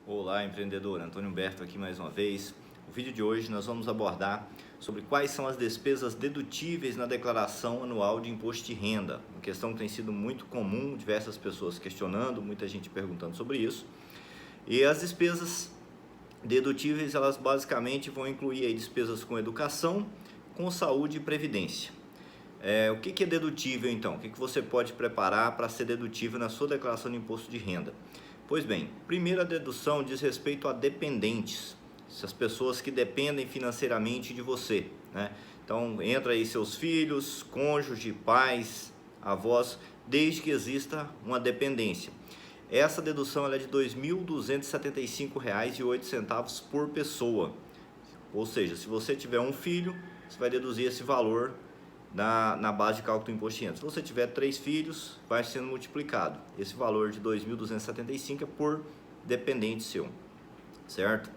Olá, empreendedor. Antônio Humberto aqui mais uma vez. No vídeo de hoje nós vamos abordar sobre quais são as despesas dedutíveis na declaração anual de imposto de renda. Uma questão que tem sido muito comum, diversas pessoas questionando, muita gente perguntando sobre isso. E as despesas dedutíveis, elas basicamente vão incluir aí despesas com educação, com saúde e previdência. O que é dedutível então? O que você pode preparar para ser dedutível na sua declaração de imposto de renda? Pois bem, primeira dedução diz respeito a dependentes, essas pessoas que dependem financeiramente de você, né? Então entra aí seus filhos, cônjuge, pais, avós, desde que exista uma dependência. Essa dedução ela é de R$ 2.275,08 por pessoa. Ou seja, se você tiver um filho, você vai deduzir esse valor na base de cálculo do imposto de renda. Se você tiver 3 filhos, vai sendo multiplicado. Esse valor de 2.275 é por dependente seu, certo?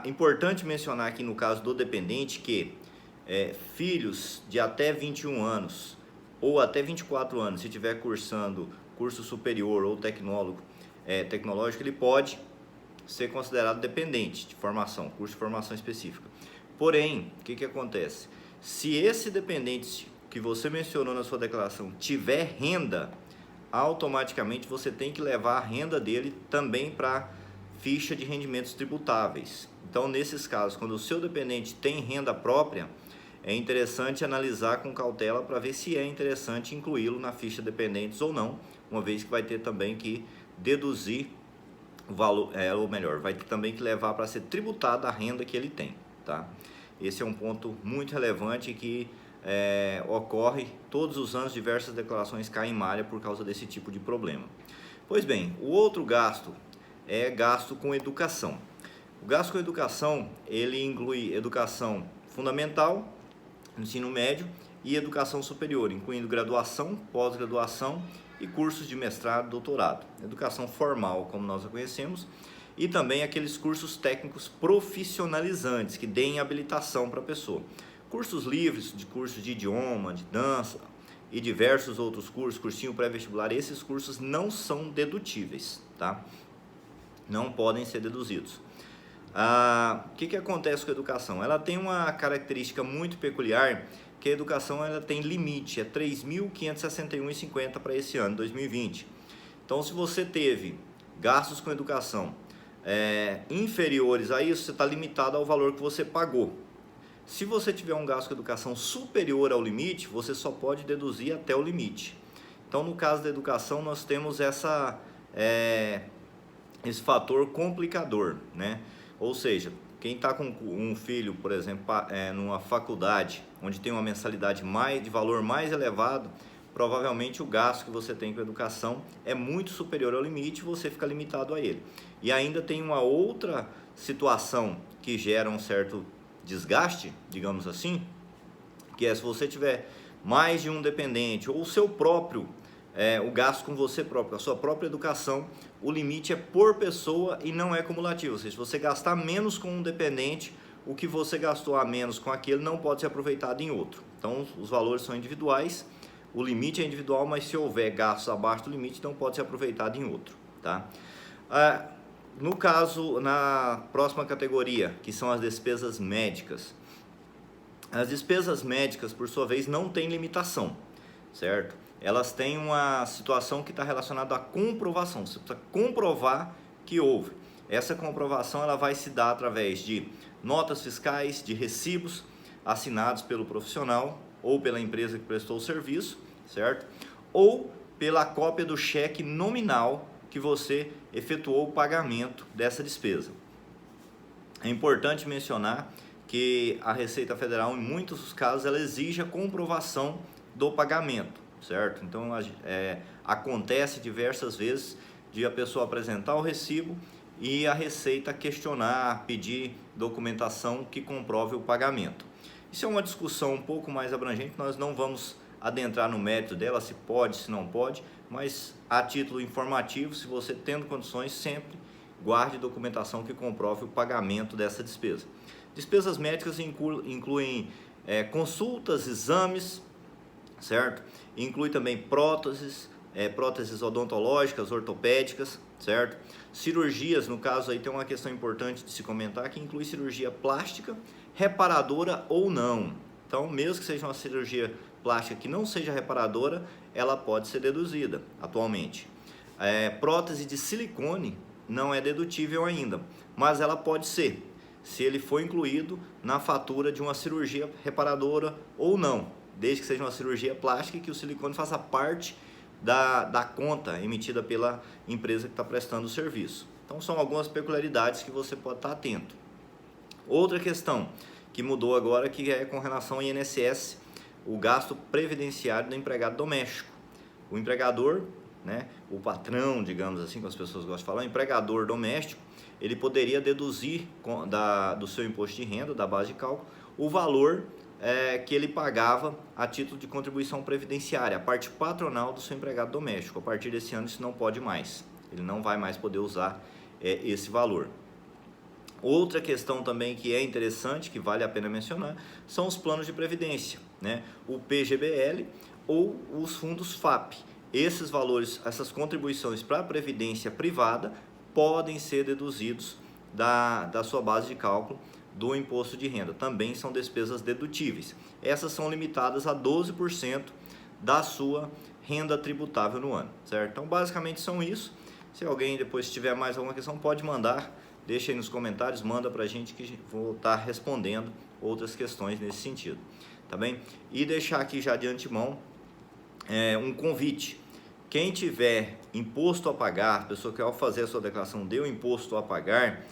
Importante mencionar aqui no caso do dependente que filhos de até 21 anos ou até 24 anos, se tiver cursando curso superior ou tecnológico, ele pode ser considerado dependente de formação, curso de formação específica. Porém, o que acontece? Se esse dependente que você mencionou na sua declaração tiver renda, automaticamente você tem que levar a renda dele também para ficha de rendimentos tributáveis. Então, nesses casos, quando o seu dependente tem renda própria, é interessante analisar com cautela para ver se é interessante incluí-lo na ficha dependentes ou não, uma vez que vai ter também que deduzir o valor, ou melhor, vai ter também que levar para ser tributada a renda que ele tem, tá? Esse é um ponto muito relevante que ocorre todos os anos, diversas declarações caem em malha por causa desse tipo de problema. Pois bem, o outro gasto é gasto com educação. O gasto com educação, ele inclui educação fundamental, ensino médio e educação superior, incluindo graduação, pós-graduação e cursos de mestrado, doutorado. Educação formal, como nós a conhecemos, e também aqueles cursos técnicos profissionalizantes que deem habilitação para a pessoa. Cursos livres, de cursos de idioma, de dança e diversos outros cursos, cursinho pré-vestibular, esses cursos não são dedutíveis, tá? Não podem ser deduzidos. O que acontece com a educação? Ela tem uma característica muito peculiar, que a educação ela tem limite, é R$ 3.561,50 para esse ano, 2020. Então, se você teve gastos com educação inferiores a isso, você está limitado ao valor que você pagou. Se você tiver um gasto com educação superior ao limite, você só pode deduzir até o limite. Então, no caso da educação, nós temos esse fator complicador, né? Ou seja, quem está com um filho, por exemplo, numa faculdade, onde tem uma mensalidade de valor mais elevado, provavelmente o gasto que você tem com a educação é muito superior ao limite e você fica limitado a ele. E ainda tem uma outra situação que gera um certo desgaste, digamos assim, que é se você tiver mais de um dependente ou o seu próprio, o gasto com você próprio, a sua própria educação, o limite é por pessoa e não é cumulativo. Ou seja, se você gastar menos com um dependente, o que você gastou a menos com aquele não pode ser aproveitado em outro. Então, os valores são individuais, o limite é individual, mas se houver gastos abaixo do limite, não pode ser aproveitado em outro, tá? No caso, na próxima categoria, que são as despesas médicas. As despesas médicas, por sua vez, não têm limitação, certo? Elas têm uma situação que está relacionada à comprovação. Você precisa comprovar que houve. Essa comprovação ela vai se dar através de notas fiscais, de recibos assinados pelo profissional ou pela empresa que prestou o serviço, certo? Ou pela cópia do cheque nominal que você efetuou o pagamento dessa despesa. É importante mencionar que a Receita Federal, em muitos casos, ela exige a comprovação do pagamento, certo? Então, acontece diversas vezes de a pessoa apresentar o recibo e a Receita questionar, pedir documentação que comprove o pagamento. Isso é uma discussão um pouco mais abrangente, nós não vamos adentrar no mérito dela, se pode, se não pode, mas a título informativo, se você tendo condições, sempre guarde documentação que comprove o pagamento dessa despesa. Despesas médicas incluem consultas, exames, certo? Inclui também próteses odontológicas, ortopédicas, certo? Cirurgias, no caso aí tem uma questão importante de se comentar, que inclui cirurgia plástica, reparadora ou não. Então, mesmo que seja uma cirurgia plástica que não seja reparadora, ela pode ser deduzida atualmente. Prótese de silicone não é dedutível ainda, mas ela pode ser, se ele for incluído na fatura de uma cirurgia reparadora ou não, desde que seja uma cirurgia plástica e que o silicone faça parte da conta emitida pela empresa que está prestando o serviço. Então são algumas peculiaridades que você pode estar atento. Outra questão que mudou agora, que é com relação ao INSS, o gasto previdenciário do empregado doméstico. O empregador, né, o patrão, digamos assim, como as pessoas gostam de falar, o empregador doméstico, ele poderia deduzir do seu imposto de renda, da base de cálculo, o valor que ele pagava a título de contribuição previdenciária, a parte patronal do seu empregado doméstico. A partir desse ano isso não pode mais, ele não vai mais poder usar esse valor. Outra questão também que é interessante, que vale a pena mencionar, são os planos de previdência, né? O PGBL ou os fundos FAP. Esses valores, essas contribuições para a previdência privada podem ser deduzidos da sua base de cálculo do imposto de renda. Também são despesas dedutíveis. Essas são limitadas a 12% da sua renda tributável no ano, certo? Então, basicamente são isso. Se alguém depois tiver mais alguma questão, pode mandar. Deixa aí nos comentários, manda pra gente que vou estar respondendo outras questões nesse sentido, tá bem? E deixar aqui já de antemão um convite. Quem tiver imposto a pagar, pessoa que ao fazer a sua declaração deu imposto a pagar,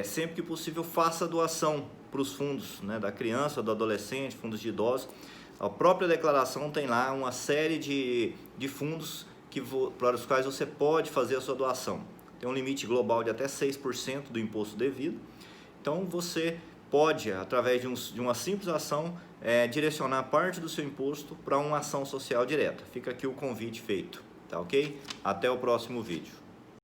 sempre que possível faça doação para os fundos, né, da criança, do adolescente, fundos de idosos. A própria declaração tem lá uma série de fundos para os quais você pode fazer a sua doação. Tem um limite global de até 6% do imposto devido. Então você pode, através de uma simples ação, direcionar parte do seu imposto para uma ação social direta. Fica aqui o convite feito, tá ok? Até o próximo vídeo.